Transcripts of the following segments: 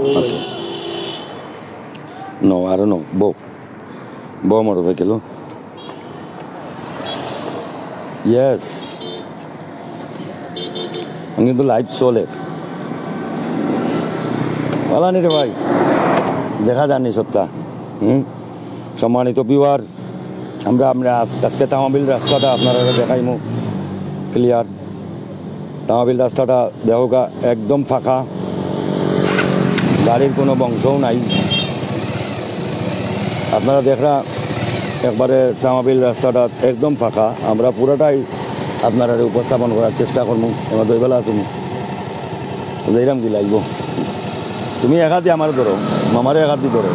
Okay. No, I don't know. Bo motorcycle. Yes. আমি কিন্তু live চলে বলা নি রে ভাই দেখা যাননি সপ্তাহ সম্মানিত ভিউয়ার আমরা আজকে তামাবিল রাস্তাটা আপনারা দেখাইমু ক্লিয়ার তামাবিল রাস্তাটা দেহগা একদম ফাঁকা গাড়ির কোনো বংশও নাই আপনারা দেখরা একবারে তামাবিল রাস্তাটা একদম ফাঁকা আমরা পুরোটাই আপনারা উপস্থাপন করার চেষ্টা করবো এবার দইবেলা আসুন যাইরাম কি লাগবো তুমি একাদি আমার ধরো মামারে একাদি ধরো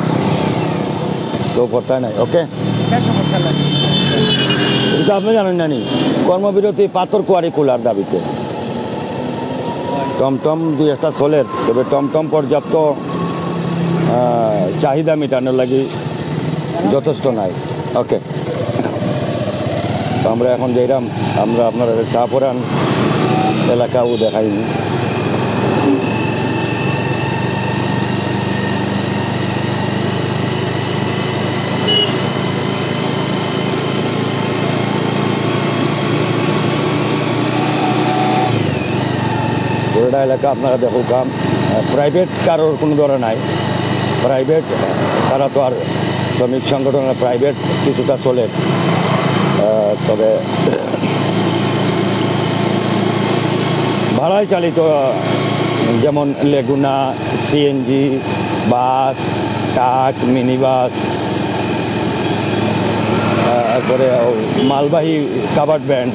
তো পড়তাই নাই ওকে কিন্তু আপনি জানেন না নি কর্মবিরতি পাথর কুয়ারি খোলার দাবিতে টমটম দুই একটা চলের তবে টমটম পর্যাপ্ত চাহিদা মেটানোর লাগি যথেষ্ট নাই ওকে তো আমরা এখন যাইরাম আমরা আপনার শাহপুরান এলাকাও দেখাইনি পুরোটা এলাকা আপনারা দেখো কাম প্রাইভেট কারোর কোনো ধরে নাই প্রাইভেট তারা তো আর শ্রমিক সংগঠনের প্রাইভেট কিছুটা চলে তবে ভাড়ায় চালিত যেমন Leguna CNG bus truck mini bus তারপরে মালবাহী কাভার্ড ভ্যান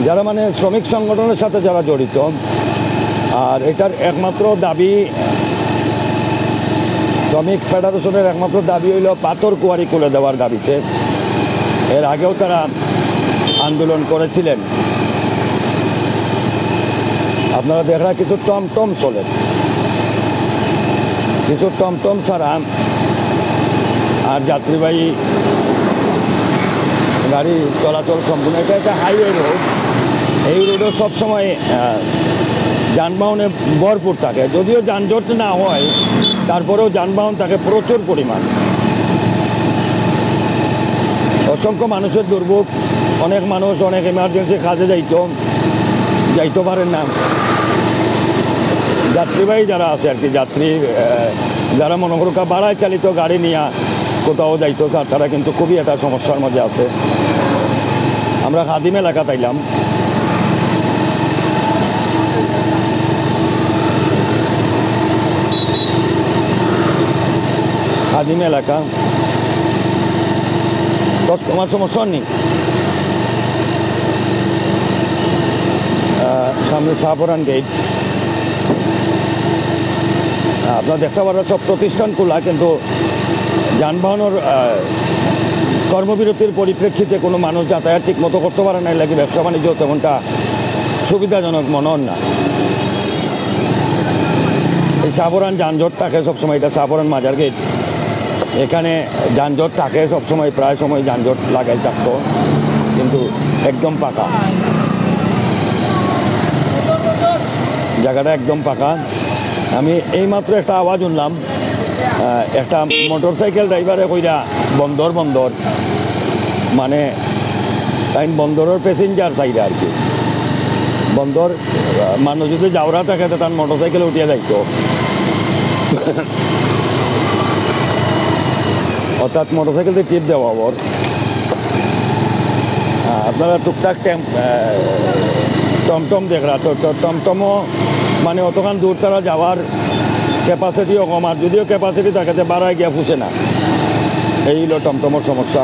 যারা মানে শ্রমিক সংগঠনের সাথে যারা জড়িত আর এটার একমাত্র দাবি শ্রমিক ফেডারেশনের একমাত্র দাবি হইল পাথর কুয়ারি খুলে দেওয়ার দাবিতে এর আগেও তারা আন্দোলন করেছিলেন আপনারা দেখরা কিছু টমটম চলে কিছু টমটম ছাড়া আর যাত্রীবাহী গাড়ি চলাচল সম্পূর্ণ এটা একটা হাইওয়ে রোড এই রোডে সবসময় যানবাহনে ভরপুর থাকে যদিও যানজট না হয় তারপরেও যানবাহন থাকে প্রচুর পরিমাণ অসংখ্য মানুষের দুর্ভোগ অনেক মানুষ অনেক এমার্জেন্সি কাজে যাইতে পারেন না যাত্রীবাহী যারা আছে আর কি যাত্রী যারা মনে করো ভাড়ায় চালিত গাড়ি নিয়ে কোথাও যাইতো তারা কিন্তু খুবই একটা সমস্যার মধ্যে আছে আমরা খাদিম এলাকা তাইলাম খাদিম এলাকা তোমার সমস্যা নেই সামনে শাহপুরান গেট আপনারা দেখতে পারেন সব প্রতিষ্ঠান খোলা কিন্তু যানবাহনের কর্মবিরতির পরিপ্রেক্ষিতে কোনো মানুষ যাতায়াত ঠিক মতো করতে পারে না লাগে ব্যবসা বাণিজ্য তেমনটা সুবিধাজনক মনে হন না এই শাহপুরান যানজট থাকে সবসময় এটা শাহপুরান মাজার গেট এখানে যানজট থাকে সবসময় প্রায় সময় যানজট লাগাই থাকতো কিন্তু একদম পাকা জায়গাটা একদম পাকা আমি এইমাত্র একটা আওয়াজ শুনলাম একটা মোটরসাইকেল ড্রাইভারে কইরা বন্দর মানে তাই বন্দরের প্যাসেঞ্জার সাইডে আর কি বন্দর মানুষ যদি যাওয়া থাকে তার মোটরসাইকেল উঠিয়ে যাইতো অর্থাৎ মোটরসাইকেল টিপ দেওয়া ওর আপনারা টুকটাক টমটম দেখরা তো টমটমও মানে অতখান দূর তারা যাওয়ার ক্যাপাসিটিও কম আর যদিও ক্যাপাসিটি থাকে বাড়ায় গিয়া ফুসে না এই হলো টমটমের সমস্যা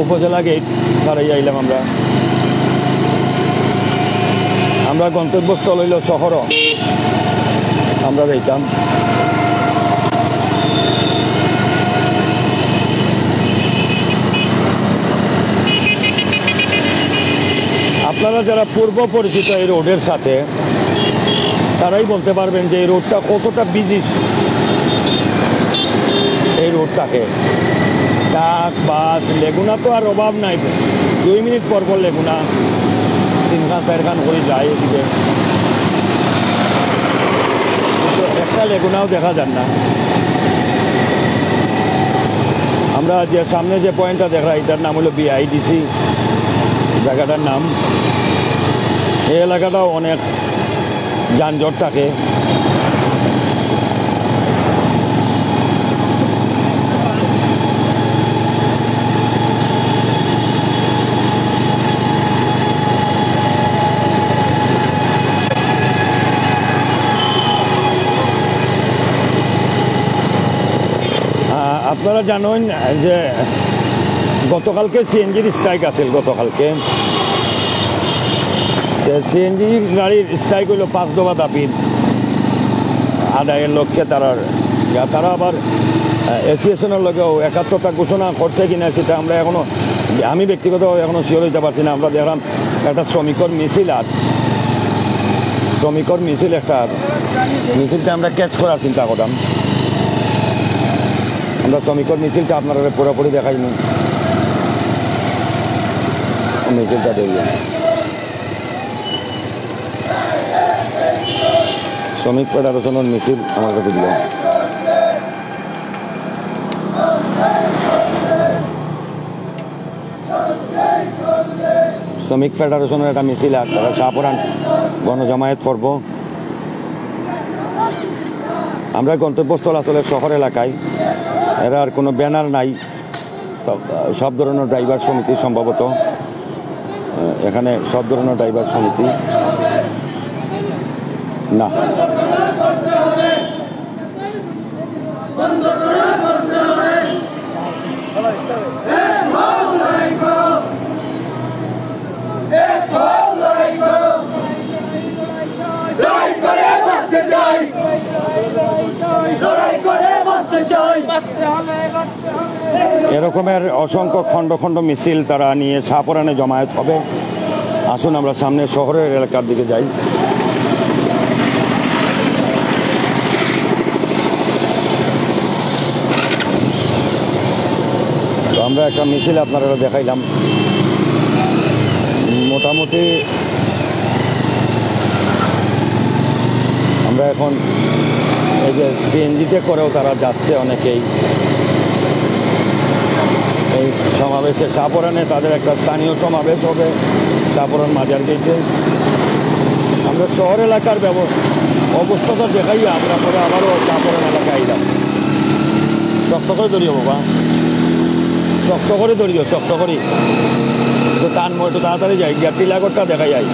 উপজেলা গেট ছাড়াই আইলাম আমরা গন্তব্যস্থল হইল শহর আমরা যাইতাম আপনারা যারা পূর্ব পরিচিত এই রোডের সাথে তারাই বলতে পারবেন যে এই রোডটা কতটা বিজি এই রোডটাকে ট্রাক বাস লেগুনা তো আর অভাব নাই 2 মিনিট পর পর লেগুনা 3 খান 4 খান করে যায় এদিকে, কিন্তু একটা লেগুনাও দেখা যান না। আমরা যে সামনে যে পয়েন্টটা দেখা, এটার নাম হলো বিআইডিসি জায়গাটার নাম। এই এলাকাটাও অনেক যানজট থাকে। আপনারা জানেন যে গতকালকে সিএনজির স্ট্রাইক আছিল। গতকালকে সিএনজি গাড়ির স্ট্রাইক হইল 5 দফা দাবি আদায়ের লক্ষ্যে। তারা আবার অ্যাসোসিয়েশনের লগেও একাত্মতা ঘোষণা করছে কিনা সেটা আমরা এখনও, আমি ব্যক্তিগতভাবে এখনও শিওর হইতে পারছি না। আমরা দেখলাম একটা শ্রমিকর মিছিল, আর শ্রমিকর মিছিল একটা মিছিলটা আমরা ক্যাচ করার চিন্তা করলাম। আমরা শ্রমিকর মিছিলটা আপনারা পুরোপুরি দেখাইনি, মিছিলটা দেখবেন। শ্রমিক ফেডারেশনের মিছিল আমার কাছে দিলাম। শ্রমিক ফেডারেশনের একটা মিছিল, আর তারা শাহপুরান গণজমায়েত করব। আমরা গন্তব্যস্থল আসলে শহর এলাকায়, এরা আর কোনো ব্যানার নাই, সব ধরনের ড্রাইভার সমিতি সম্ভবত এখানে, সব ধরনের ড্রাইভার সমিতি না। এরকমের অসংখ্য খণ্ড খণ্ড মিছিল তারা নিয়ে শাহপুরানে জমায়েত হবে। আসুন আমরা সামনে শহরের এলাকার দিকে যাই। তো আমরা একটা মিছিল আপনারা দেখাইলাম। মোটামুটি আমরা এখন এই যে সিএনজিতে করেও তারা যাচ্ছে অনেকেই এই সমাবেশে। শাহপুরানে তাদের একটা স্থানীয় সমাবেশ হবে শাহপুরান মাজার গেটে। আমরা শহর এলাকার অবস্থাটা দেখাই, আমরা পরে আবারও শাহপুরান এলাকায় আইলাম। শক্ত করে ধরিও বাবা, শক্ত করে ধরিও, শক্ত করি তো টানবো, একটু তাড়াতাড়ি যাই, গিয়া টিলাগড়টা দেখা যায়।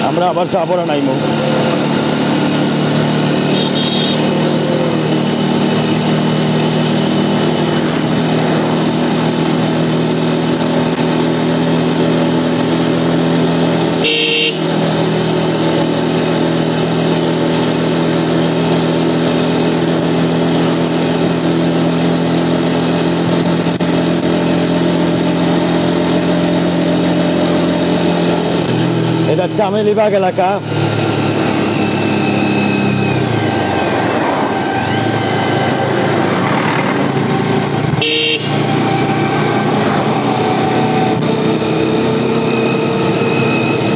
আমরা আবার শাহপুরান আইমো। এটা চামেলিবাগ এলাকা।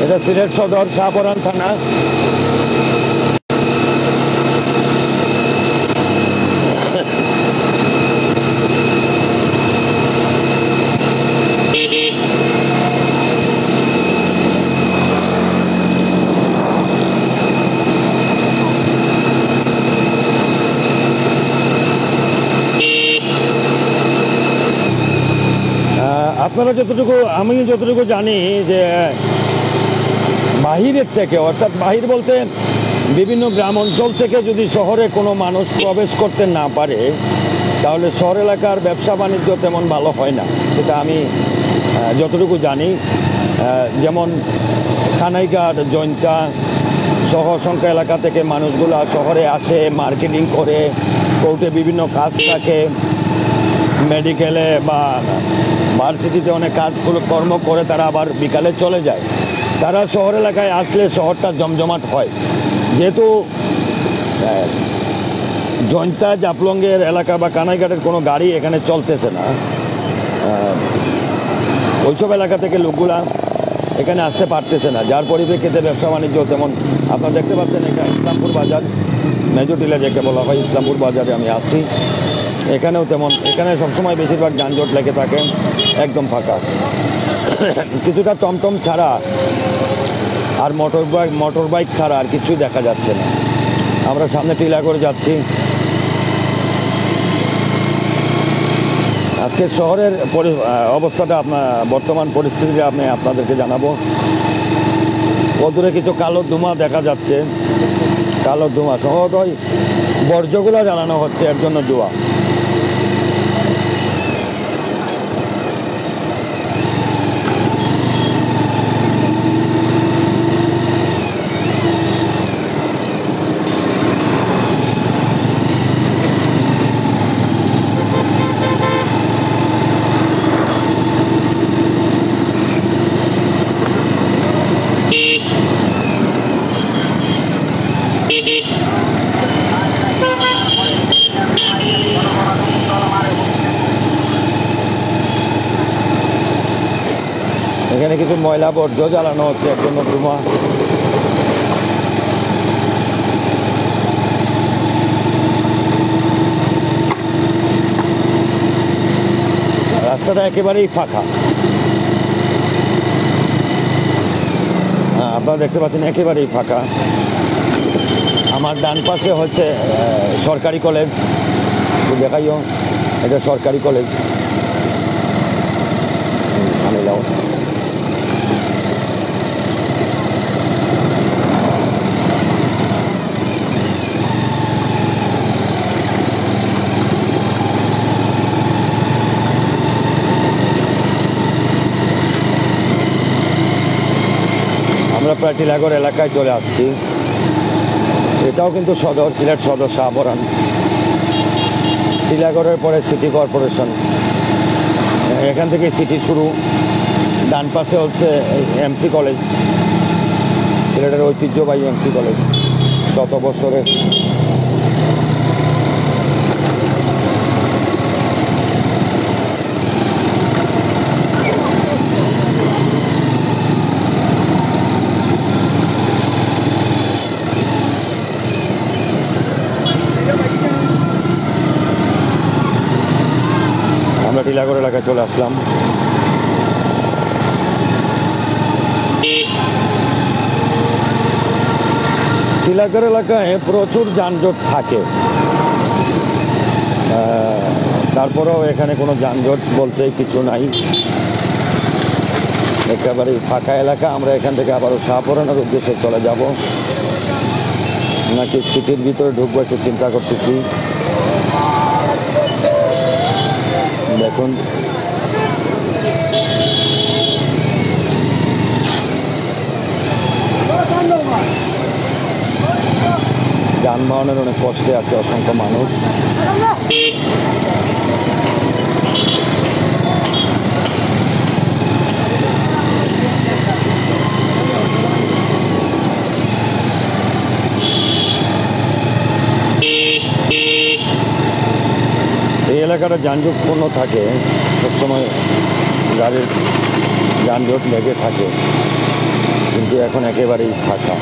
এটা সিলেট সদর শাহপুরান থানা। আপনারা আমি যতটুকু জানি যে বাহিরের থেকে, অর্থাৎ বাহির বলতে বিভিন্ন গ্রাম অঞ্চল থেকে যদি শহরে কোনো মানুষ প্রবেশ করতে না পারে তাহলে শহর এলাকার ব্যবসা বাণিজ্য তেমন ভালো হয় না, সেটা আমি যতটুকু জানি। যেমন কানাইঘাট, জৈন্তা সহ অসংখ্য এলাকা থেকে মানুষগুলো শহরে আসে, মার্কেটিং করে, কোর্টে বিভিন্ন কাজ থাকে, মেডিকেলে বা ভার্সিটিতে অনেক কর্ম করে তারা আবার বিকালে চলে যায়। তারা শহর এলাকায় আসলে শহরটা জমজমাট হয়। যেহেতু জৈন্তা জাফলংয়ের এলাকা বা কানাইঘাটের কোনো গাড়ি এখানে চলতেছে না, ওইসব এলাকা থেকে লোকগুলা এখানে আসতে পারতেছে না, যার পরিপ্রেক্ষিতে ব্যবসা বাণিজ্য তেমন আপনারা দেখতে পাচ্ছেন। এটা ইসলামপুর বাজার, মেজর টিলা যাকে বলা হয়, ইসলামপুর বাজারে আমি আছি। এখানেও তেমন, এখানে সবসময় বেশিরভাগ যানজট লেগে থাকে, একদম ফাঁকা। কিছুটা টমটম ছাড়া আর মোটর বাইক ছাড়া আর কিছুই দেখা যাচ্ছে না। আমরা সামনে টিলা করে যাচ্ছি। আজকে শহরের অবস্থাটা বর্তমান পরিস্থিতিটা আপনাদেরকে জানাবো। অদূরে কিছু কালো ধোঁয়া দেখা যাচ্ছে, কালো ধোঁয়া সম্ভবত বর্জ্যগুলো জ্বালানো হচ্ছে, এর জন্য ধোঁয়া। এখানে কিছু ময়লা বর্জ্য জ্বালানো হচ্ছে, এর জন্য ধোঁয়া। রাস্তাটা একেবারেই ফাঁকা। হ্যাঁ, আপনারা দেখতে পাচ্ছেন একেবারেই ফাঁকা। আমার ডান পাশে হচ্ছে সরকারি কলেজ, দেখাইও, এটা সরকারি কলেজ। আমি যাও, আমরা প্রায় টিলাগড় এলাকায় চলে আসছি। এটাও কিন্তু সদর, সিলেট সদর শাহপরান। টিলাগড়ের পরে সিটি কর্পোরেশন, এখান থেকে সিটি শুরু। ডান পাশে হচ্ছে এমসি কলেজ, সিলেটের ঐতিহ্যবাহী এমসি কলেজ, শত বছরের। আমরা টিলাগড় এলাকায় চলে আসলাম। টিলাগড় এলাকায় প্রচুর যানজট থাকে, তারপরেও এখানে কোনো যানজট বলতে কিছু নাই, একেবারে ফাঁকা এলাকা। আমরা এখান থেকে আবারও শাহপরানের উদ্দেশ্যে চলে যাব, নাকি সিটির ভিতরে ঢুকবো একটু চিন্তা করতেছি। দেখুন যানবাহনের অনেক কষ্টে আছে অসংখ্য মানুষ। এই এলাকাটা যানজটপূর্ণ থাকে, সবসময় গাড়ির যানজট লেগে থাকে, কিন্তু এখন একেবারেই ফাঁকা।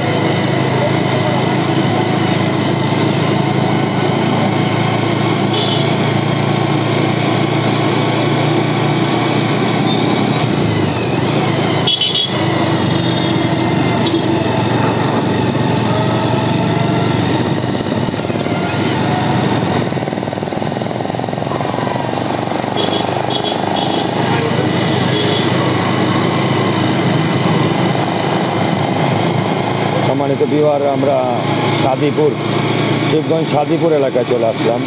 সম্মানিত ভিউয়ার, আমরা সাদিপুর, শিবগঞ্জ সাদিপুর এলাকায় চলে আসলাম।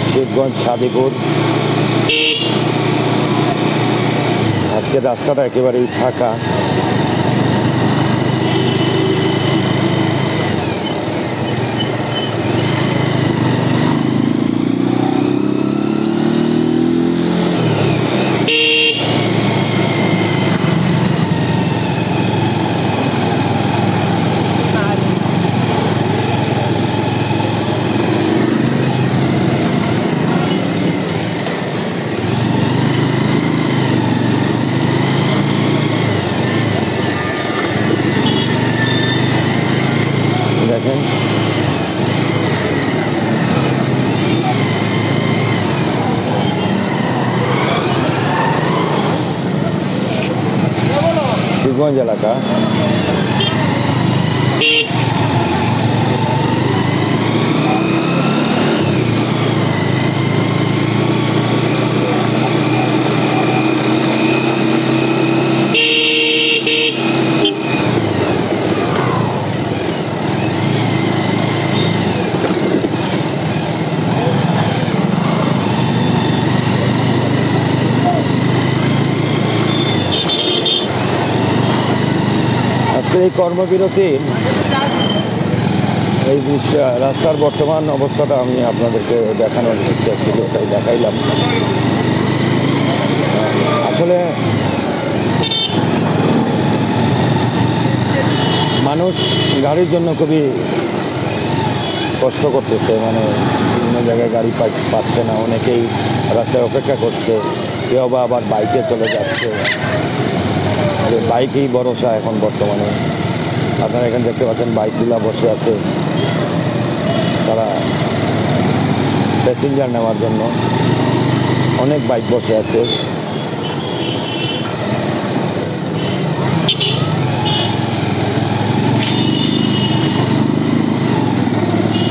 শিবগঞ্জ সাদিপুর, আজকে রাস্তাটা একেবারেই ফাঁকা। শিবগঞ্জ এলাকা। আজকের এই কর্মবিরতির এই দৃশ্য রাস্তার বর্তমান অবস্থাটা আমি আপনাদেরকে দেখানোর ইচ্ছা ছিল, তাই দেখাইলাম। আসলে মানুষ গাড়ির জন্য খুবই কষ্ট করতেছে, মানে বিভিন্ন জায়গায় গাড়ি পাচ্ছে না, অনেকেই রাস্তায় অপেক্ষা করছে, কেউ বা আবার বাইকে চলে যাচ্ছে। বাইকেই ভরসা এখন বর্তমানে। আপনারা এখানে দেখতে পাচ্ছেন বাইকগুলা বসে আছে, তারা প্যাসেঞ্জার নেওয়ার জন্য অনেক বাইক বসে আছে।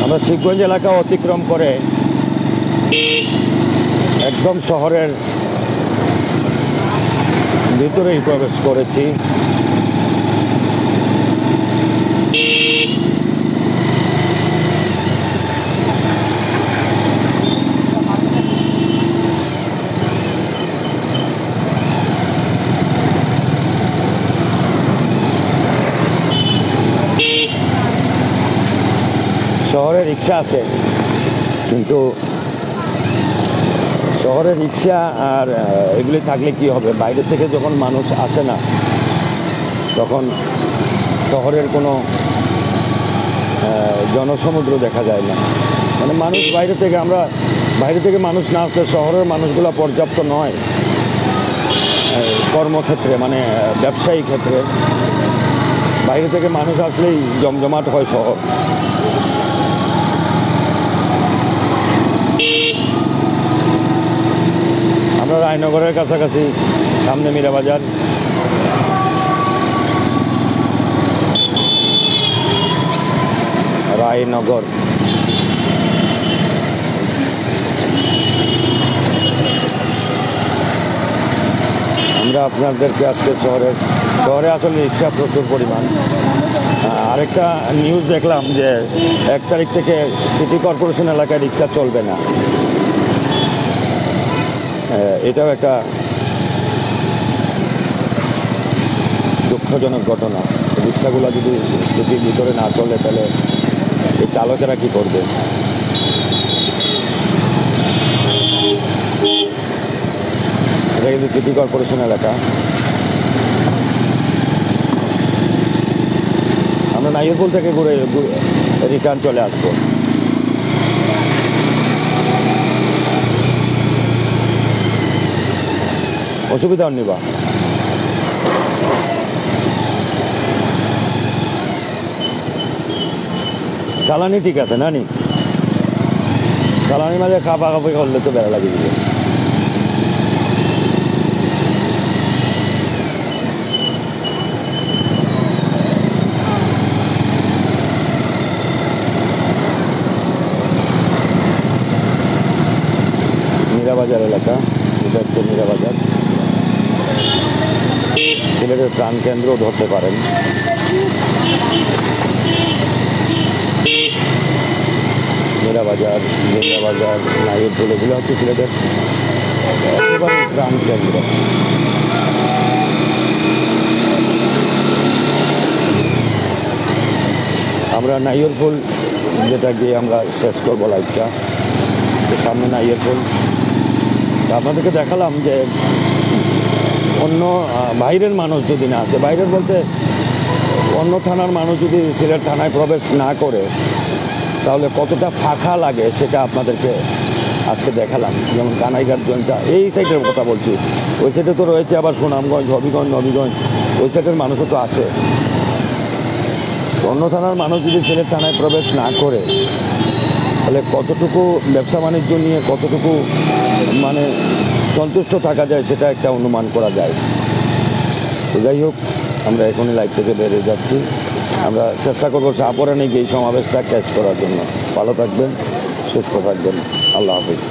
আমরা শিবগঞ্জ এলাকা অতিক্রম করে একদম শহরের ভিতরেই প্রবেশ করেছি। শহরে রিক্সা আছে, কিন্তু শহরে রিক্সা আর এগুলি থাকলে কি হবে, বাইরে থেকে যখন মানুষ আসে না তখন শহরের কোনো জনসমুদ্র দেখা যায় না। মানে মানুষ বাইরে থেকে মানুষ না আসলে শহরের মানুষগুলো পর্যাপ্ত নয় কর্মক্ষেত্রে, মানে ব্যবসায়ী ক্ষেত্রে। বাইরে থেকে মানুষ আসলেই জমজমাট হয় শহর। আমরা রায়নগরের কাছাকাছি, সামনে মীরাবাজার। রায়নগর আমরা আপনাদেরকে আজকে শহরে আসলে রিক্সা প্রচুর পরিমাণ। আরেকটা নিউজ দেখলাম যে 1 তারিখ থেকে সিটি কর্পোরেশন এলাকায় রিক্সা চলবে না। এটাও একটা দুঃখজনক ঘটনা। রিক্সাগুলো যদি সিটির ভিতরে না চলে তাহলে এই চালকেরা কি করবে? এটা কিন্তু সিটি কর্পোরেশন এলাকা। আমরা নাইরপুল থেকে ঘুরে রিটার্ন চলে আসবো। অসুবিধা নিবা চালানি ঠিক আছে না নি? চালানি মাঝে খাপা খাপি করলে তো বেড়া লাগে দিবে। মীরাবাজার এলাকা, এটা একটু মীরাবাজার, সিলেটের প্রাণকেন্দ্র ধরতে পারেন। মীরাবাজার নাইরপুল এগুলো হচ্ছে সিলেটের একেবারে প্রাণকেন্দ্র। আমরা নাইরপুল যেটা গিয়ে আমরা শেষ করবো লাইভটা, সামনে নাইরপুল। আপনাদেরকে দেখালাম যে অন্য বাইরের মানুষ যদি না আসে, বাইরের বলতে অন্য থানার মানুষ যদি সিলেট থানায় প্রবেশ না করে তাহলে কতটা ফাঁকা লাগে সেটা আপনাদেরকে আজকে দেখালাম। যেমন কানাইঘাট জয়েন্টটা এই সাইডের কথা বলছি, ওই সাইডে তো রয়েছে আবার সুনামগঞ্জ, হবিগঞ্জ, নবীগঞ্জ, ওই সাইডের মানুষও তো আসে। অন্য থানার মানুষ যদি সিলেট থানায় প্রবেশ না করে তাহলে কতটুকু ব্যবসা বাণিজ্য নিয়ে কতটুকু মানে সন্তুষ্ট থাকা যায় সেটা একটা অনুমান করা যায়। যাই হোক, আমরা এখনই লাইভ থেকে বেরিয়ে যাচ্ছি। আমরা চেষ্টা করবো শাহপুরানে গিয়ে এই সমাবেশটা ক্যাচ করার জন্য। ভালো থাকবেন, সুস্থ থাকবেন, আল্লাহ হাফিজ।